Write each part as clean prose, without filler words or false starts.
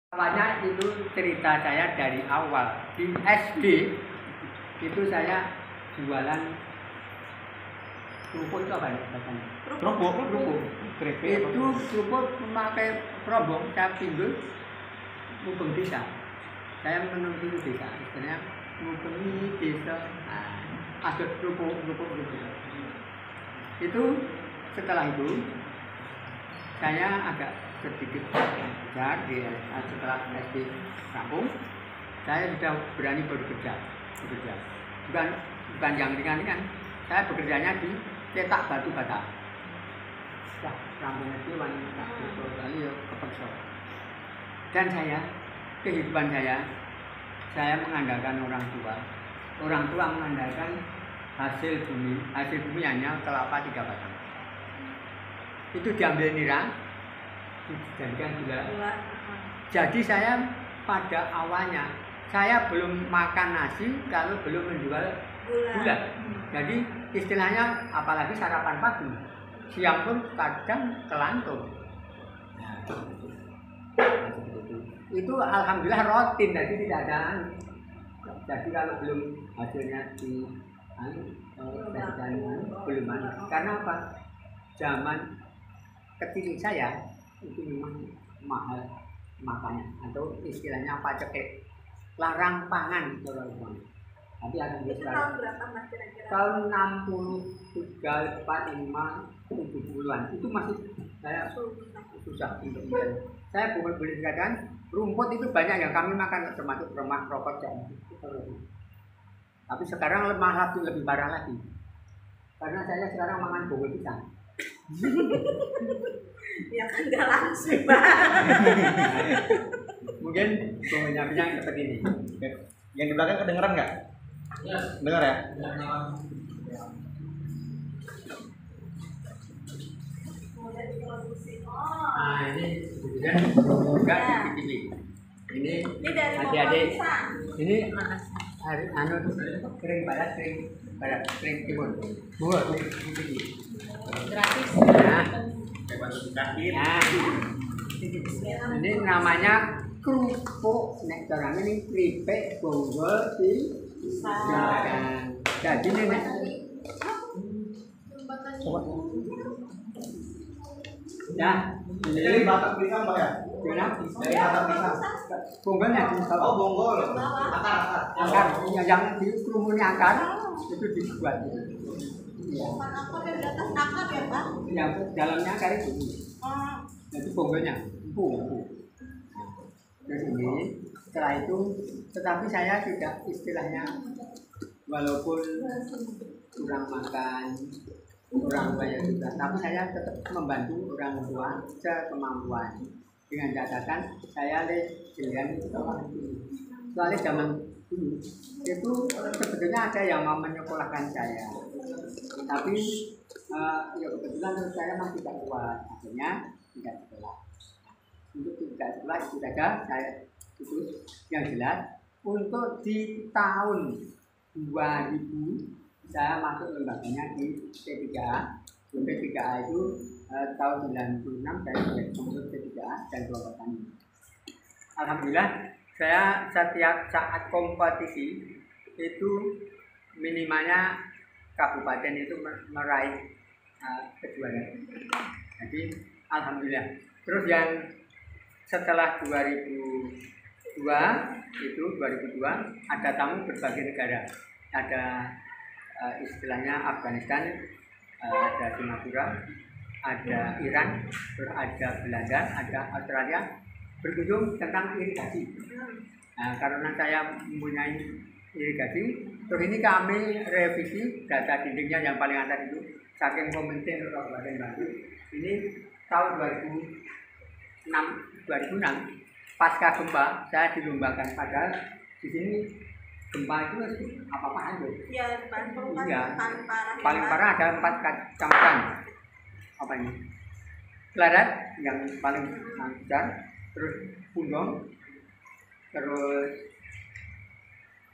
Awalnya itu cerita saya dari awal di SD itu saya jualan kerupuk itu apa nih bahasanya? Kerupuk Itu kerupuk memakai perobong saya pinggul mubeng desa. Saya menuju desa, istilahnya mubengi desa. Ada kerupuk. Itu setelah itu saya agak sedikit belajar setelah SD kampung, saya sudah berani bekerja. Bukan yang ringan-ringan. Saya bekerjanya di cetak batu bata. Wah, rambutnya itu wanita kali ya kepeksa. Dan kehidupan saya mengandalkan orang tua. Orang tua mengandalkan hasil bumi hanya kelapa 3 batang. Itu diambil nira, dijadikan gula. Jadi saya pada awalnya saya belum makan nasi kalau belum menjual gula. Jadi istilahnya apalagi sarapan pagi, siang pun kadang kelantung. Itu alhamdulillah rutin, jadi tidak ada. Jadi kalau belum hasilnya belum ada. Karena apa? Zaman kecil saya itu memang mahal makannya, atau istilahnya apa, cekek, larang pangan orang. Tapi alhamdulillah tahun berapa Mas kira-kira? Tahun 63, 45, 70-an itu masih saya susah untuk makan. Saya boleh dikatakan rumput itu banyak yang kami makan, termasuk remah rokok dan tapi sekarang lebih parah lagi karena saya sekarang makan bogor pisang. Ya kan gak langsung Pak. Mungkin bogornya pisang seperti ini. Yang di belakang kedengeran nggak? Ya. Dengar ya? Nah ini sebetulnya juga dikit-dikit. Ini dari adik-adik. pisang. Ini kering barat, kering timur. Buat dikit-dikit. Gratis. Nah, ini namanya kerupuk. Nek orang ini keripik bonggol pisang. Jadi ini ya, Ini batang pisang Pak ya? kenapa? Dari batang pisang. Bonggolnya Oh, bonggol. Akar. yang di kerumunnya akar itu dibuat. Iya. Akar yang di atas akar ya Pak? Yang dalamnya akar itu. Jadi bonggolnya empuk. Terus ini setelah itu, tetapi saya tidak istilahnya walaupun kurang makan, kurang banyak juga, tapi saya tetap membantu orang tua sekemampuan. Dengan catatan saya lihat sekolah itu. Soalnya zaman dulu itu sebetulnya ada yang mau menyekolahkan saya, tapi ya kebetulan saya masih tidak kuat, akhirnya tidak sekolah. Untuk tidak sekolah itu saja saya putus. Yang jelas untuk di tahun 2000 saya masuk lembaganya di P3A. P3A itu tahun 96 saya sudah masuk P3A dan kelompok tani. Alhamdulillah saya setiap saat kompetisi itu minimalnya kabupaten itu meraih kejuaraan. Jadi alhamdulillah. Terus yang setelah 2002 ada tamu berbagai negara. Ada istilahnya Afghanistan, ada Singapura, ada Iran, terus ada Belanda, ada Australia, berkunjung tentang irigasi. Nah, karena saya mempunyai irigasi, terus ini kami revisi data dindingnya yang paling atas itu, saking komentar Kabupaten Bandung. Ini tahun 2006 pasca gempa saya dilombakan, padahal di sini gempa itu apa aja? Ya, paling parah ada 4 kecamatan. Apa ini? Klarat yang paling besar, terus Pundong, terus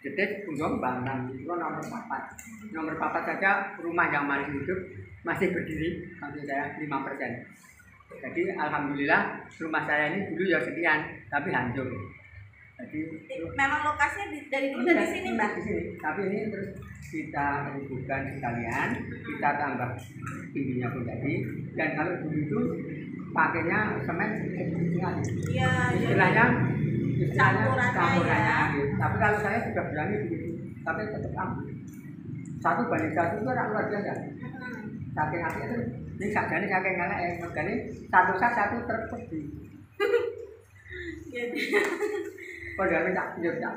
Jetis, Pundong, Bambang, itu nomor 4. Nomor 4 saja rumah yang masih hidup masih berdiri, maksud saya 5%. Jadi alhamdulillah rumah saya ini dulu ya sekian, tapi hancur. Jadi Memang lokasinya dari dulu dari sini, Mbak. Di sini. Tapi ini terus kita rubuhkan sekalian, kita tambah tingginya pun tadi. Dan kalau dulu itu pakainya semen Iya, iya. istilahnya Campurannya ya. gitu. Tapi kalau saya sudah berani begitu, tapi tetap aman. 1:1 itu orang luar biasa. Saking hati itu, ini sakjane saking ngalek megane satu sak satu truk pergi. Jadi Padahal tak tidak.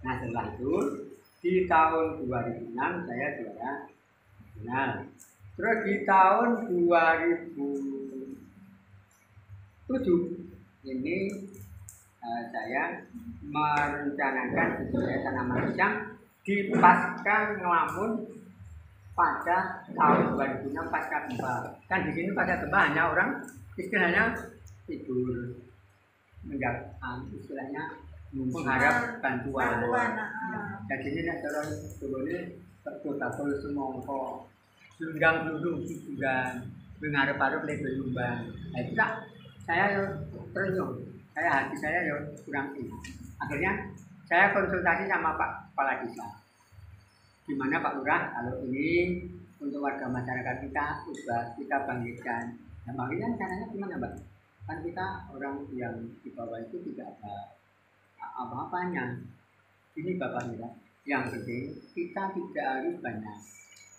Nah setelah itu di tahun 2006 saya juara nasional. Terus di tahun 2007 ini saya merencanakan budidaya tanaman pisang di pasca ngelamun pada tahun 2006 pasca gempa. Kan di sini pasca gempa hanya orang istilahnya tidur istilahnya mengharap bantuan. Jadi ini cara sebelumnya terkota semongko sundang dulu juga mengharap-harap lebih lumbang. Nah itu tak saya terus hati saya kurang ini. Akhirnya saya konsultasi sama Pak Kepala Desa. Gimana Pak Lurah kalau ini untuk warga masyarakat kita ubah kita bangkitkan. Nah bangkitkan caranya gimana Mbak? Kan kita orang yang di bawah itu tidak ada apa-apanya. Ini Bapak Lurah. Yang penting kita tidak harus banyak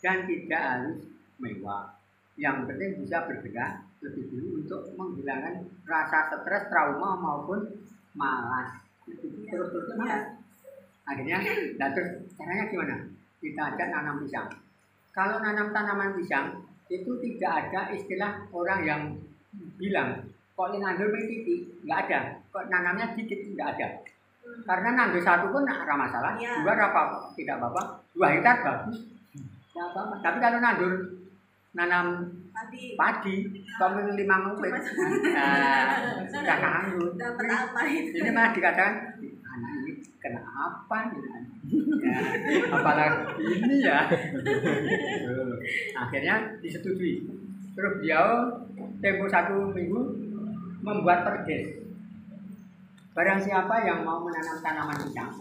dan tidak harus mewah. Yang penting bisa bergerak lebih dulu untuk menghilangkan rasa stres, trauma maupun malas. Terus malas. Akhirnya, terus caranya gimana? Kita ajak nanam pisang. Kalau nanam tanaman pisang itu tidak ada istilah orang yang bilang kok ini nandur titik, nggak ada. Kok nanamnya dikit, nggak ada. Karena nandur satu pun nggak ada masalah, dua apa tidak apa-apa, 2 hektar bagus, nggak apa-apa. Tapi kalau nanam padi, kalau 5 ngupit, sudah nganggur. Ini malah dikatakan anak ini kena apa nih? Ya, apalagi ini ya. Akhirnya disetujui. Terus beliau tempo 1 minggu membuat perdes. Barang siapa yang mau menanam tanaman pisang,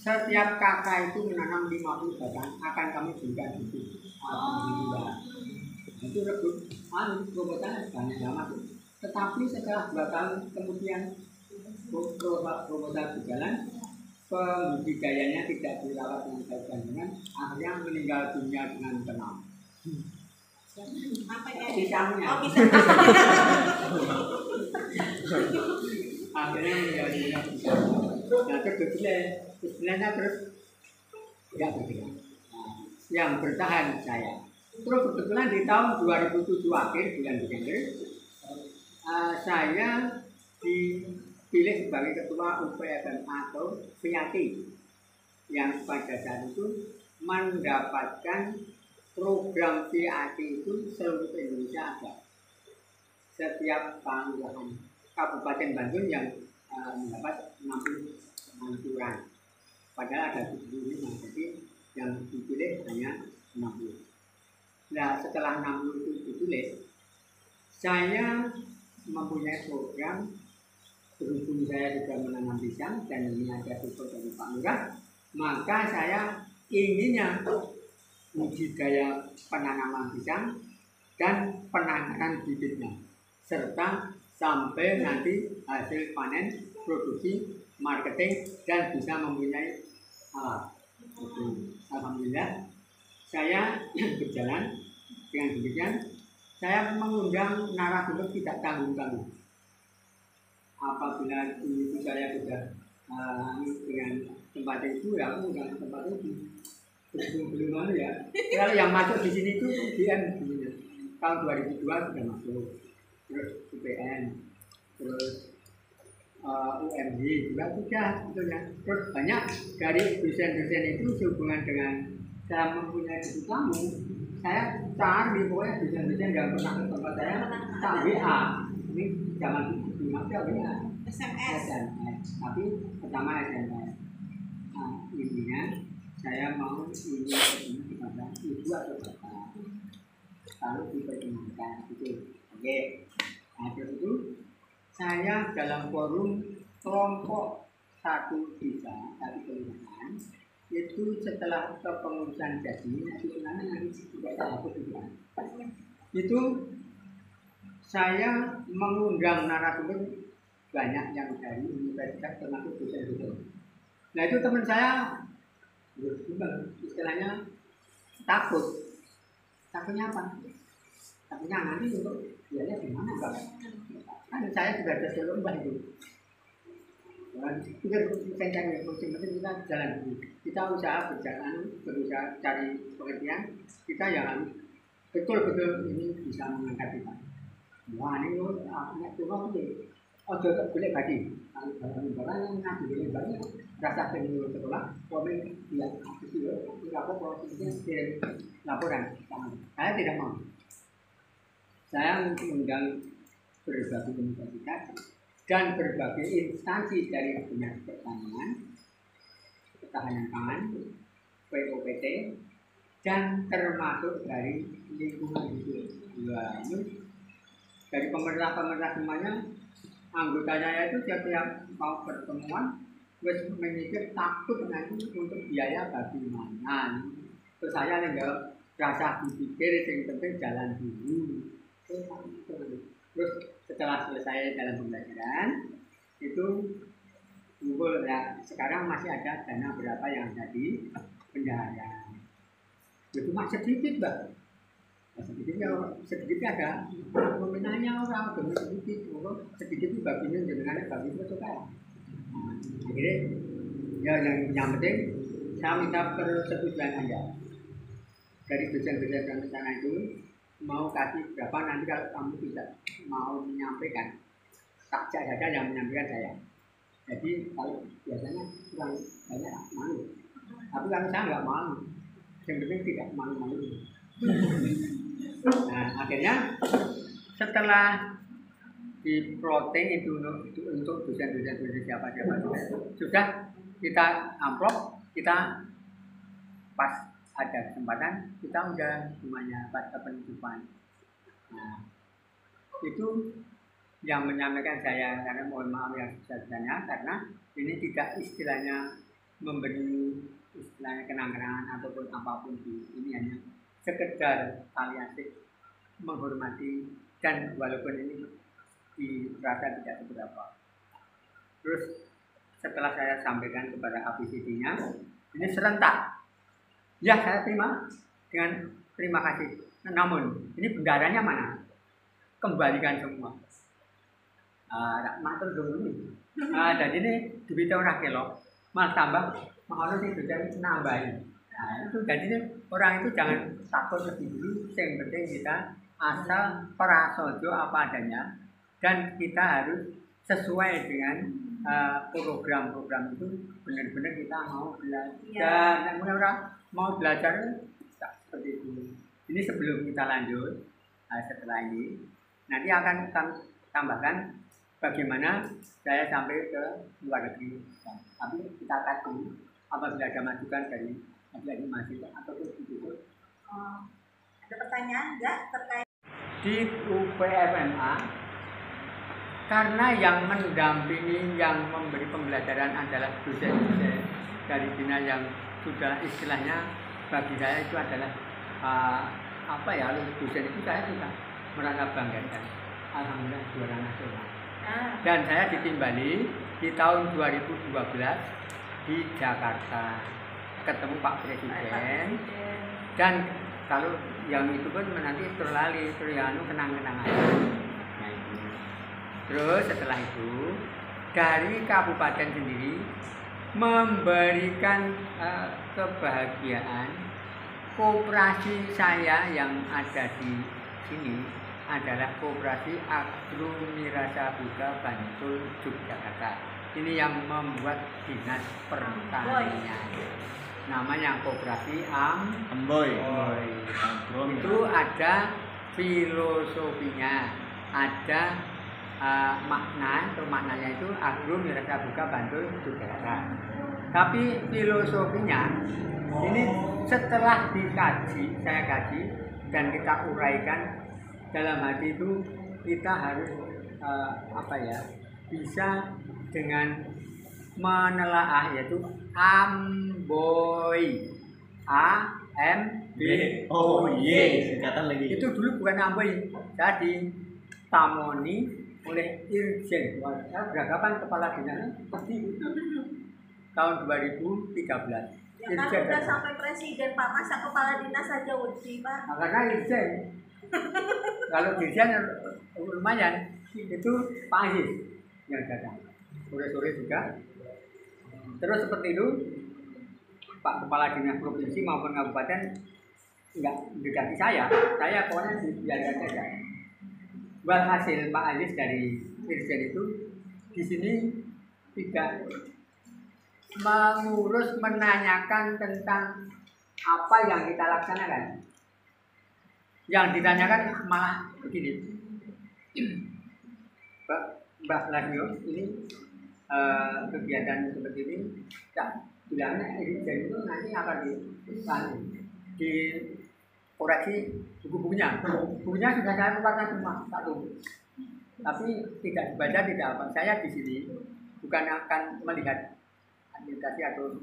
setiap kakak itu menanam 50 batang akan kami berikan itu. Alhamdulillah. Itu robotannya banyak banget. Tetapi setelah 2 tahun kemudian robotan berjalan, pembudidayanya tidak dirawat dengan baik dan benar, akhirnya meninggal dunia dengan tenang. Pisangnya. Akhirnya meninggal dunia pisang. Nah terus istilahnya terus tidak bergerak. Yang bertahan saya. Terus kebetulan di tahun 2007 akhir bulan Desember, saya dipilih sebagai ketua UPFM atau PAT yang pada saat itu mendapatkan program PAT itu seluruh Indonesia ada. Setiap kelurahan Kabupaten Bandung yang mendapat 60 kelurahan. Padahal ada 75, jadi yang dipilih hanya 60. Nah setelah 60 itu dipilih, saya mempunyai program. Berhubung saya juga menanam pisang dan ini ada support dari Pak Lurah, maka saya inginnya budidaya penanaman pisang dan penanaman bibitnya serta sampai nanti hasil panen, produksi, marketing dan bisa mempunyai alat. Alhamdulillah saya berjalan dengan demikian. Saya mengundang narasumber tidak tanggung-tanggung. Apabila itu saya sudah dengan tempat itu ya aku dengan tempat itu belum ya. Kalau yang masuk di sini itu UGM tahun 2002 sudah masuk, terus UPN, terus UMJ juga sudah sebetulnya. Terus banyak dari dosen-dosen itu sehubungan dengan saya mempunyai buku tamu, saya cari pokoknya dosen-dosen yang pernah ke tempat saya tak WA. Ini zaman itu SMS, tapi pertama SMS. Nah, intinya saya mau ingin kepada ibu atau bapak. lalu dipertemukan gitu. Oke. Nah terus itu saya dalam forum kelompok satu desa, satu kelurahan, itu setelah kepengurusan jadi, itu nanti juga saya hapus juga. Itu saya mengundang narasumber banyak yang dari universitas termasuk dosen-dosen. Nah itu teman saya, istilahnya takutnya apa? Takutnya nanti untuk biaya gimana Pak? Kan saya juga ada lomba itu. Kita penting kita jalan dulu. Kita berusaha cari pengertian. Kita yang betul-betul ini bisa mengangkat kita. Wah ini aku cuma ini. Oh jodoh boleh bagi. Kalau barang ngaji boleh bagi. Rasa pengen sekolah, komen dia itu apa prosesnya laporan. Saya tidak mau. Saya mengundang berbagai universitas dan berbagai instansi dari Dinas Pertanian, Ketahanan Pangan, POPT, dan termasuk dari lingkungan hidup. Dari pemerintah semuanya, anggota saya itu setiap mau pertemuan, wes memikir takut nanti untuk biaya bagaimana. Terus saya tinggal rasa dipikir, yang penting jalan dulu. Terus setelah selesai dalam pembelajaran itu kumpul ya, sekarang masih ada dana berapa yang jadi bendahara. Itu masih sedikit Mbak. Sedikit ada nominalnya orang sedikit itu baginya dengan bagi itu suka. Akhirnya ya yang penting saya minta persetujuan Anda dari dosen-dosen di sana itu. Mau kasih berapa nanti kalau kamu tidak mau menyampaikan saja yang menyampaikan saya. Jadi kalau biasanya kurang banyak malu, tapi kalau saya nggak malu, yang penting tidak malu-malu. Nah akhirnya setelah di plotting itu untuk dosen-dosen siapa sudah kita amplop, kita pas ada kesempatan kita udah semuanya pada penutupan. Nah, itu yang menyampaikan saya karena mohon maaf yang sebesar-besarnya karena ini tidak istilahnya memberi istilahnya kenang-kenangan ataupun apapun ini hanya sekedar aliasik menghormati dan walaupun ini dirasa tidak seberapa. Terus setelah saya sampaikan kepada APCD-nya ini serentak. Ya saya terima dengan terima kasih. Namun ini bendaranya mana? Kembalikan semua. Matur dulu ini. Dan ini duit orang kilo, malah tambah mahal sih jadi nambahin. Nah itu jadi orang itu jangan takut lebih dulu. Yang penting kita asal prasojo apa adanya dan kita harus sesuai dengan program-program itu benar-benar kita mau belajar. Dan orang mau belajar seperti itu. Ini sebelum kita lanjut setelah ini nanti akan tambahkan bagaimana saya sampai ke luar negeri. Tapi kita akan tunggu apabila ada masukan dari adik-adik mahasiswa ataupun itu. Ada pertanyaan enggak terkait di UPFMA? Karena yang mendampingi, yang memberi pembelajaran adalah dosen-dosen dari Bina yang sudah istilahnya bagi saya itu adalah dosen itu saya sudah merasa banggakan. Alhamdulillah juara nasional. Dan saya ditimbali di tahun 2012 di Jakarta ketemu Pak Presiden dan kalau yang itu pun nanti terlali kenang-kenangan. Nah itu. Terus setelah itu dari kabupaten sendiri memberikan kebahagiaan. Koperasi saya yang ada di sini adalah Koperasi Agro Mirasa Buddha Bantul Yogyakarta. Ini yang membuat Dinas Pertanian. Namanya Koperasi Amboy. Itu ada filosofinya, ada maknanya itu Agro Mirasa Buddha Bantul Yogyakarta. Tapi filosofinya ini setelah dikaji, saya kaji dan kita uraikan dalam hati itu, kita harus bisa dengan menelaah, yaitu Amboy, Oh singkatan lagi. itu dulu bukan Amboy, jadi Tamoni oleh Irjen Beragapan Kepala Dinas tahun 2013. Ya kan udah sampai presiden Pak, masa kepala dinas saja wedi Pak. Nah, karena Irjen kalau Dirjen lumayan, itu Pak Aziz yang datang sore-sore juga. Terus seperti itu Pak Kepala Dinas Provinsi maupun Kabupaten enggak mendekati saya pokoknya biarkan saja. Hasil Pak Aziz dari Irjen itu di sini tidak mengurus, menanyakan tentang apa yang kita laksanakan. Yang ditanyakan malah begini, Mbak Lasio, ini kegiatan seperti ini, bilangnya Irjen itu nanti akan dikoreksi buku-bukunya. Bukunya sudah saya keluarkan semua satu, tapi tidak dibaca, tidak apa. Saya di sini bukan akan melihat administrasi atau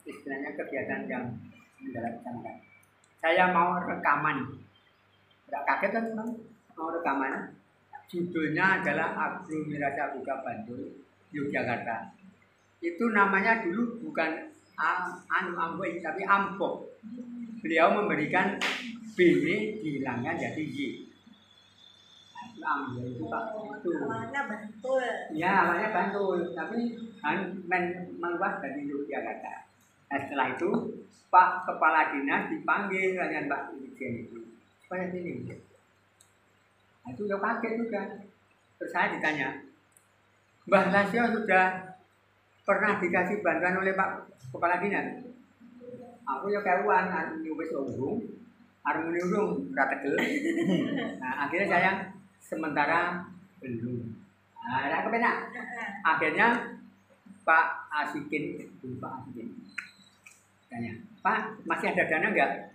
istilahnya kegiatan yang dilaksanakan. Saya mau rekaman, tidak kaget kan teman? Mau rekaman, judulnya adalah Aglomerasi Buka Bantul Yogyakarta. Itu namanya dulu bukan Amboy tapi Ampok. Beliau memberikan B ini dihilangkan jadi Y. Amboy itu Pak, itu Awalnya Bantul. ya, awalnya Bantul, tapi meluas dari Yogyakarta. Nah, setelah itu Pak Kepala Dinas dipanggil dengan Pak Irjen itu supaya sini. Nah, itu ya kaget juga. Terus saya ditanya, Mbah Lasio sudah pernah dikasih bantuan oleh Pak Kepala Dinas? Aku ya karuan, nyubes urung, armuni urung, rategel. Nah, akhirnya saya sementara belum. Nah, ada kepenak. Akhirnya Pak Asikin tanya, Pak, masih ada dana enggak?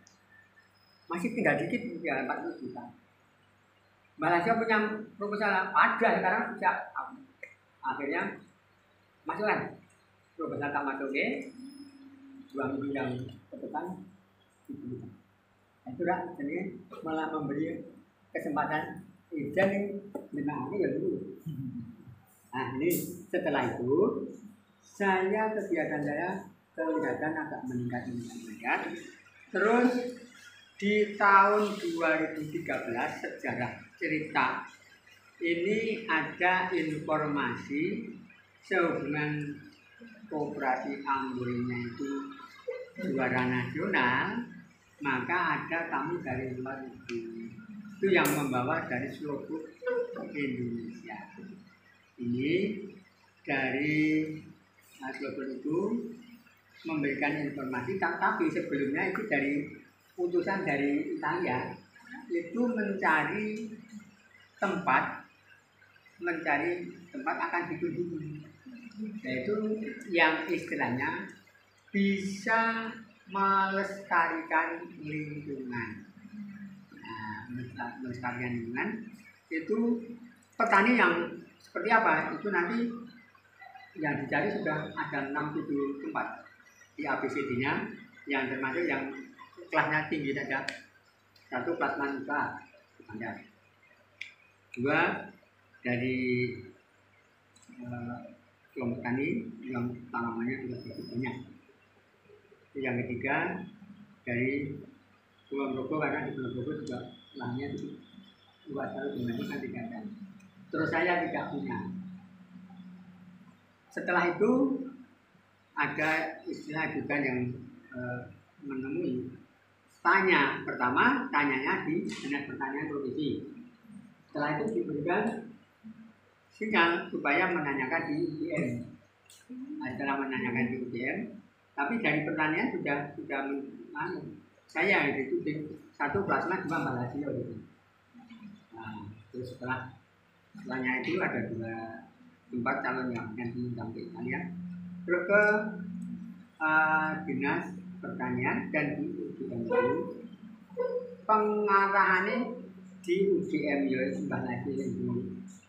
Masih tinggal dikit, ya 40 juta. Malaysia punya proposal, ada sekarang sejak. Akhirnya masukkan proposal tak masukin, 2 minggu yang ke depan diberikan. Itu lah, jadi malah memberi kesempatan Irjen yang menangani ya dulu. Nah, ini setelah itu kegiatan saya kelihatan agak meningkat. Terus di tahun 2013 sejarah cerita ini ada informasi sehubungan koperasi Amboynya itu juara nasional, maka ada tamu dari luar negeri itu yang membawa dari seluruh Indonesia. Ini dari global itu memberikan informasi, tapi sebelumnya itu dari utusan dari Italia itu mencari tempat akan dikunjungi, yaitu yang istilahnya bisa melestarikan lingkungan. Nah, melestarikan lingkungan itu petani yang seperti apa? Itu nanti yang dicari sudah ada 6-7 tempat di ABCD-nya, yang termasuk yang kelasnya tinggi saja. 1 kelas manusia, 2 dari kelompok tani yang tanamannya juga cukup banyak. Yang ketiga dari Kulon Progo, karena di Kulon Progo juga lahannya luas sekali dibandingkan di Gadan. Terus saya tidak punya. Setelah itu ada istilah juga yang menemui tanyanya di Dinas Pertanian Provinsi. Setelah itu diberikan sinyal supaya menanyakan di UGM. Setelah menanyakan di UGM, tapi dari pertanian sudah saya itu di 1 plasma 2 Malaysia gitu. Nah, terus setelahnya itu ada 2 tempat calon yang diundang ke Italia, terus ke Dinas Pertanian dan di UGM itu pengarahannya di UGM ya sembah lagi yang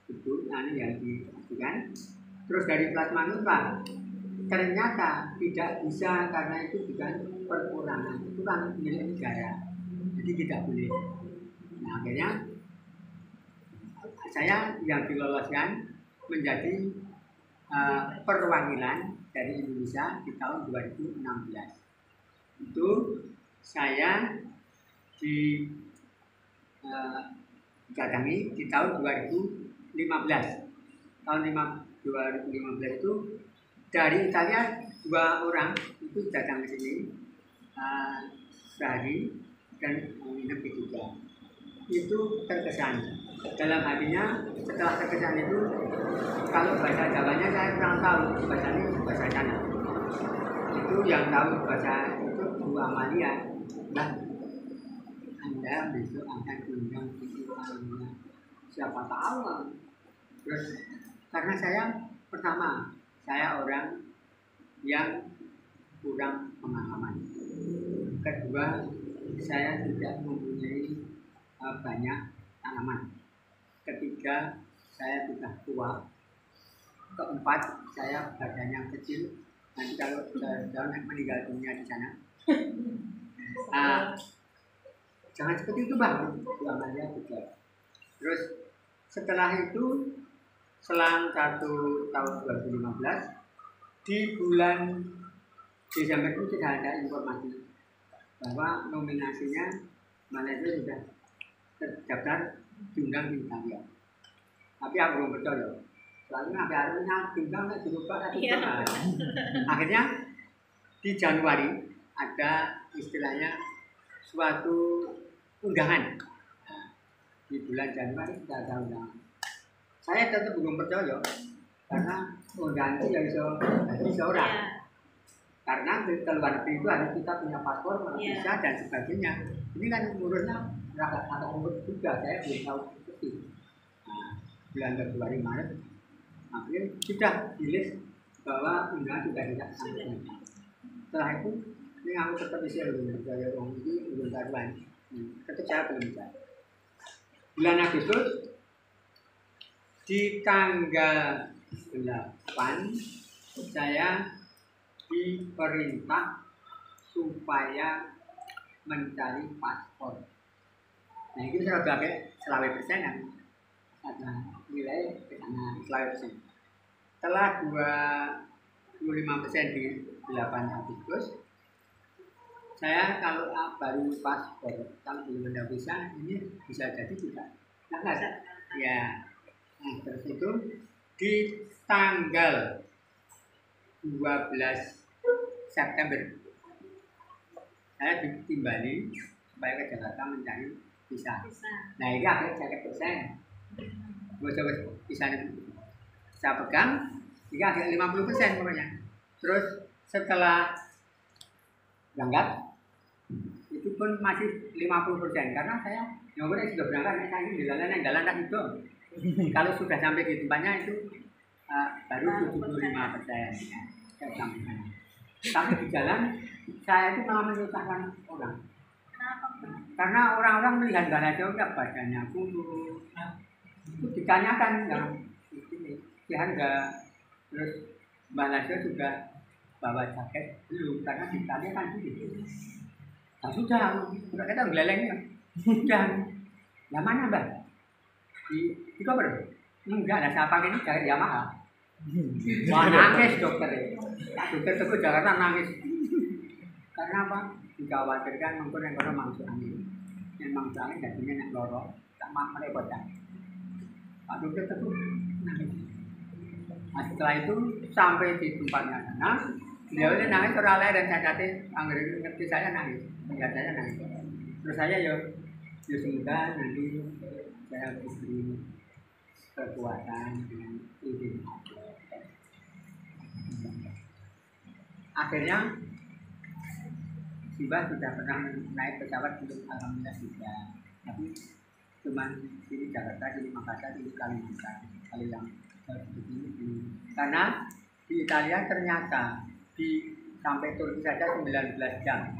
itu yang dilakukan. Terus dari plasma nutah ternyata tidak bisa karena itu bukan perkurangan, itu kan milik negara, jadi tidak boleh. Nah akhirnya saya yang diloloskan menjadi perwakilan dari Indonesia di tahun 2016. Itu saya didatangi di tahun 2015. Tahun 2015 itu dari Italia 2 orang itu datang ke sini sehari dan menginap di Jogja. Itu terkesan dalam hatinya. Setelah terkesan itu, kalau bahasa Jawanya saya kurang tahu, bahasanya bahasa sana. Itu yang tahu bahasa itu Bu Amalia. Nah, Anda besok akan diundang di Italia. Siapa tahu. Terus karena saya pertama, saya orang yang kurang pengalaman. Kedua, saya tidak mempunyai banyak tanaman. Ketiga, saya sudah tua. Keempat, saya badannya kecil. Nanti kalau saya meninggal dunia di sana, jangan seperti itu bang. Buangannya juga. Terus setelah itu, selang 1 tahun 2015, di bulan Desember itu sudah ada informasi bahwa nominasinya Malaysia sudah terdaftar diundang di Italia. Tapi aku belum percaya. Soalnya akhirnya diundang nggak dirubah. Akhirnya di Januari ada istilahnya suatu undangan. Di bulan Januari sudah ada undangan. Saya tetap belum percaya karena undangan itu ya bisa orang. Karena di luar negeri itu harus kita punya paspor, visa dan sebagainya. Ini kan urusnya agak urut juga, saya belum tahu seperti. Nah, bulan Februari Maret, April sudah rilis bahwa undangan sudah tidak sampai. Setelah itu, ini aku tetap bisa belum percaya orang ini belum karuan. Tetap saya belum percaya. Bulan Agustus di tanggal 8 saya diperintah supaya mencari paspor. Nah itu saya pakai 100% yang ada nilai ke sana 100%. Setelah 25% di 8 Agustus, saya kalau baru paspor, kalau belum ada visa, ini bisa jadi tidak. Nah, ya. Nah, terus itu di tanggal 12 September saya ditimbali supaya ke Jakarta mencari visa. Nah ini akhirnya saya persen. Bisa saya pegang, ini akhirnya 50% pokoknya. Terus setelah berangkat itu pun masih 50% karena saya yang sudah berangkat saya ini jalan itu. Kalau sudah sampai di tempatnya itu baru 75%. Tapi di jalan saya itu malah menyusahkan orang. Karena orang-orang melihat Balajo enggak badannya kurus. Itu ditanyakan di harga. Terus Balajo juga bawa jaket belum karena ditanyakan gitu. Nah sudah, kita gelelengnya. Sudah. Yang mana Mbak? Di cover? Enggak, lah saya pakai ini jaket Yamaha. Wah nangis dokter tersebut Jakarta nangis karena apa? Dikhawatirkan mungkin yang kalau masuk angin jadinya yang lorong sama merepotkan. Pak dokter tersebut nangis. Nah, setelah itu sampai di tempatnya sana, beliau ini nangis orang lain dan saya catat Anggri ngerti saya nangis, melihat saya nangis. Terus saya semoga nanti saya diberi kekuatan dengan izin. Akhirnya Siva sudah pernah naik pesawat untuk alhamdulillah juga, tapi cuman di Jakarta, di Makassar, di Kalimantan, kalau yang begini. Karena di Italia ternyata sampai Turki saja 19 jam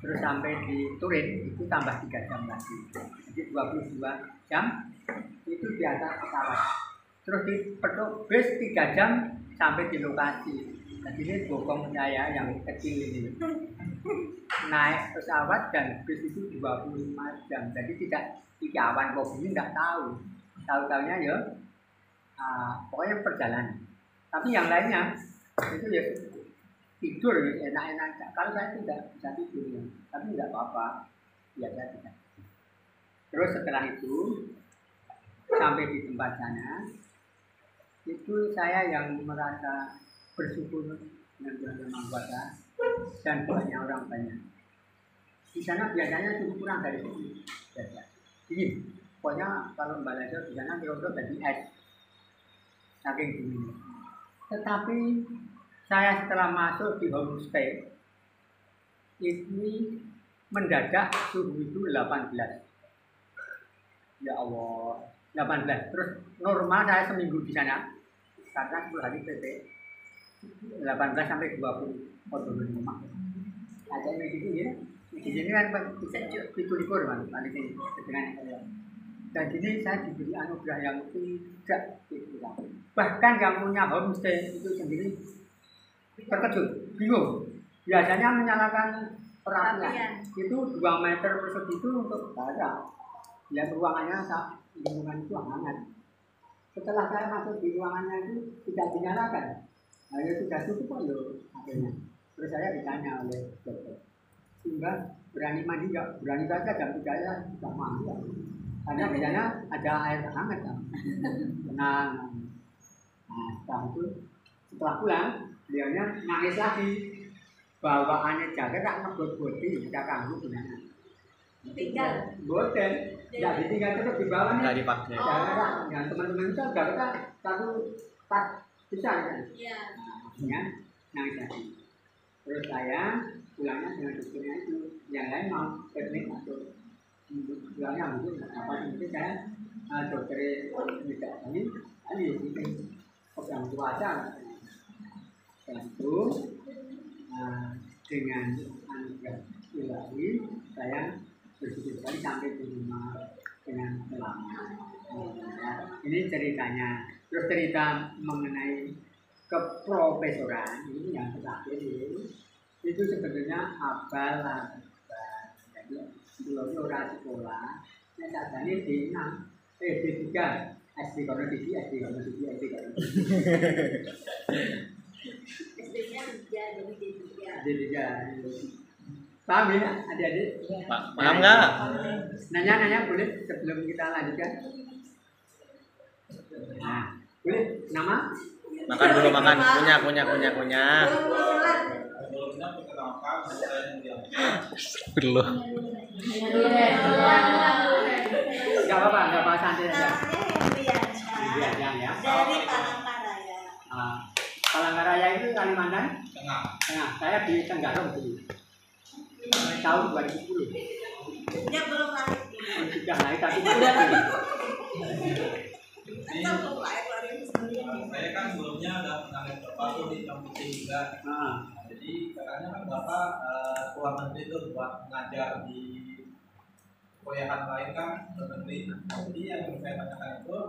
terus sampai di Turin itu tambah 3 jam lagi, jadi 22 jam itu di atas pesawat. Terus di bis 3 jam sampai di lokasi. Jadi ini bokong saya yang kecil ini naik pesawat dan bis itu 25 jam. Jadi tidak awan kok ini tidak tahu. Tahu-tahunya ya pokoknya perjalanan. Tapi yang lainnya itu ya tidur enak-enak. Kalau saya tidak bisa tidur ya. Tapi tidak apa-apa. Biasa tidak. Terus setelah itu sampai di tempat sana itu saya yang merasa bersyukur dengan Tuhan Yang Maha Kuasa dan banyak orang banyak. Di sana biasanya cukup kurang dari itu. Dingin. Pokoknya kalau Malaysia di sana kira-kira jadi es. Saking dingin. Tetapi saya setelah masuk di homestay ini mendadak suhu itu 18. Ya Allah, 18. Terus normal saya seminggu di sana karena 10 hari PT 18 sampai 20 foto di rumah. Ada yang gitu ya. Di sini kan sejuk, itu likur kan, paling ini dengan saya. Dan ini saya diberi anugerah yang tidak dibilang. Bahkan yang punya homestay itu sendiri terkejut, bingung. Biasanya menyalakan perapian itu 2 meter persegi itu untuk bara. Ya ruangannya lingkungan itu hangat. Setelah saya masuk di ruangannya itu tidak dinyalakan. Nah, ya sudah cukup kok loh akhirnya. Terus saya ditanya oleh dokter, sehingga berani mandi nggak? Berani saja jam 3 ya sudah mandi ya. Karena di sana ada air hangat ya. Tenang. Nah setelah pulang beliaunya nangis lagi. Bawaannya jaket tak ngebut-buti, tidak kanggu gimana. Tinggal. Boten, tidak ditinggal tetap di bawah nih. Nggak dipakai. Yang teman-teman itu udah kita satu tas besar kan. Iya. Akhirnya nangis lagi. Terus saya pulangnya dengan dokternya itu, yang lain mau teknik atau pulangnya mungkin apa mungkin saya dokter tidak ini pegang cuaca. Setelah itu dengan anugerah ilahi saya bersyukur sekali sampai di rumah dengan selamat. Ini ceritanya. Terus cerita mengenai keprofesoran ini yang terakhir itu sebenarnya abal. Jadi sebelumnya orang sekolah, saya tadi di D3 SD kono tinggi, SD kono tinggi, SD kono tinggi. SD-nya 3 jadi D3. D3. Paham ya adik-adik? Paham nggak? Nanya boleh sebelum kita lanjutkan. Nah, boleh nama? Makan dulu makan. Punya. Belum. Gak apa-apa santai aja. Namanya Hendriansyah. Ya. Dari Palangkaraya. Palangkaraya itu Kalimantan? Tengah. Saya di Tenggarong dulu. Tahun 2010. Dia belum lahir. Sudah lahir tapi sudah lahir. Kita belum lahir 2009. Saya kan sebelumnya udah pernah terpatu di kampus juga. Jadi katanya kan Bapak keluar negeri itu buat mengajar di kuliahan lain kan luar negeri. Jadi yang saya tanyakan itu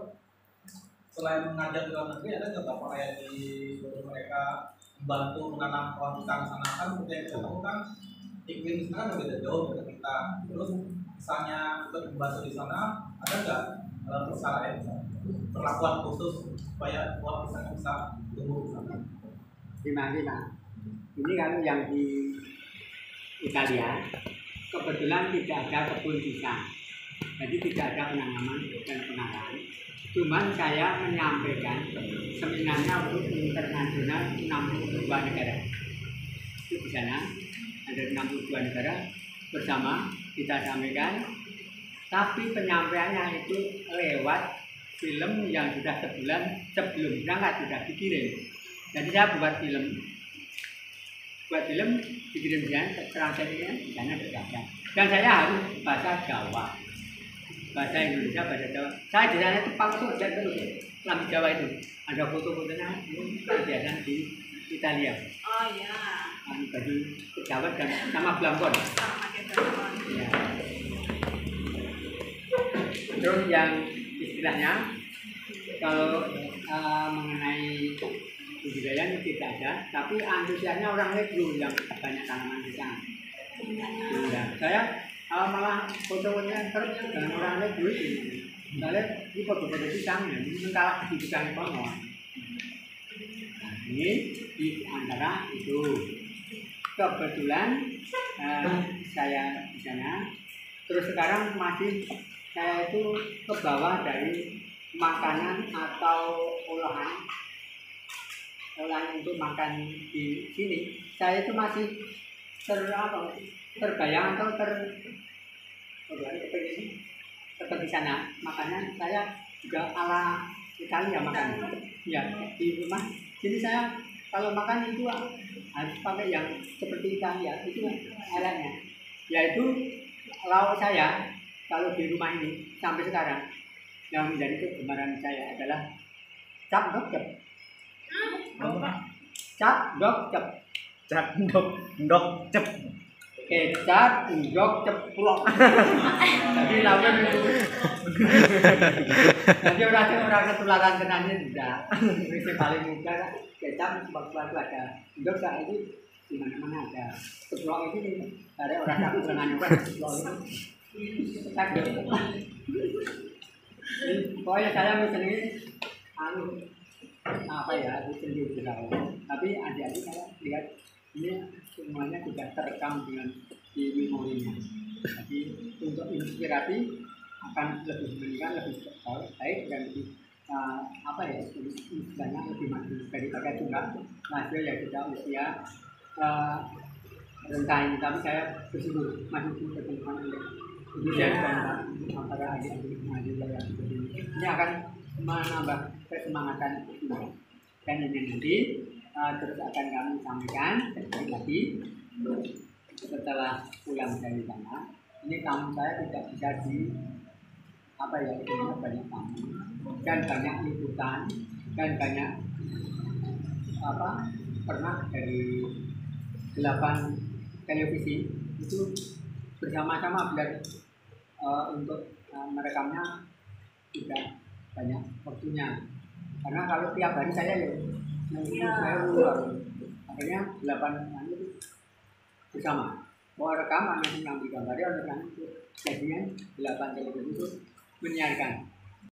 selain mengajar di luar negeri ada nggak Bapak kayak di mereka membantu menanam pohon pisang sana kan seperti yang kita tahu kan iklim di sana kan berbeda jauh dari kita. Terus misalnya untuk membantu di sana ada nggak persyaratan perlakuan khusus supaya pohon pisang bisa tumbuh di sana? Gimana? Ini kalau yang di Italia kebetulan tidak ada kebun pisang, jadi tidak ada penanaman dan penanaman. Cuman saya menyampaikan seminarnya untuk internasional 62 negara. Itu di sana ada 62 negara bersama kita sampaikan. Tapi penyampaiannya itu lewat film yang sudah sebulan sebelum berangkat sudah dikirim. Jadi saya buat film dikirim translate-nya di sana ada. Dan saya harus bahasa Jawa, bahasa Indonesia, bahasa Jawa. Saya di sana itu pakai surat terus Islam Jawa itu ada foto-fotonya itu biasa di Italia. Oh ya. Baju pejabat dan sama belangkon. Sama pakai belangkon. Ya. Terus yang istilahnya kalau mengenai budidaya tidak ada, tapi antusiasnya orang Negro yang banyak tanaman pisang. Ya, saya malah fotonya dengan orang Negro itu. Misalnya di foto-foto pisang ya, mentara di pisang kono. Nah, ini di antara itu. Kebetulan saya di sana. Terus sekarang masih saya itu ke bawah dari makanan atau olahan untuk makan di sini. Saya itu masih terbayang atau seperti sana makannya saya juga ala Italia makan. Ya di rumah jadi saya kalau makan itu harus pakai yang seperti Italia itu alatnya. Yaitu lauk saya kalau di rumah ini sampai sekarang yang menjadi kegemaran saya adalah cap dok cep. Cap dok cep. Cap dok cep. Kecap dok ceplok. Jadi lauknya itu. Jadi orang ketularan kenanya tidak. Ini paling mudah kecap waktu ada dok itu di mana-mana ada. Ceplok itu ada orang takut dengan ceplok itu. Pokoknya saya misalnya apa ya itu sendiri tapi adik-adik saya lihat ini semuanya tidak terekam dengan di memorinya. Jadi untuk inspirasi akan lebih meningkat, lebih baik dan lebih apa ya istilahnya lebih maju daripada juga hasil yang sudah usia rentan. Tapi saya bersyukur maju ke depan ini dan antara adik-adik maju yang seperti ini akan menambah kesemangatan kita. Dan ini nanti terus akan kami sampaikan lagi setelah pulang dari sana. Ini tamu saya tidak bisa di apa ya itu banyak tamu dan banyak liputan dan banyak apa pernah dari 8 televisi itu bersama-sama biar untuk merekamnya tidak banyak waktunya karena kalau tiap hari saya saya luar akhirnya 8 itu bersama rekaman yang digambari oleh kan jadinya 8 televisi itu menyiarkan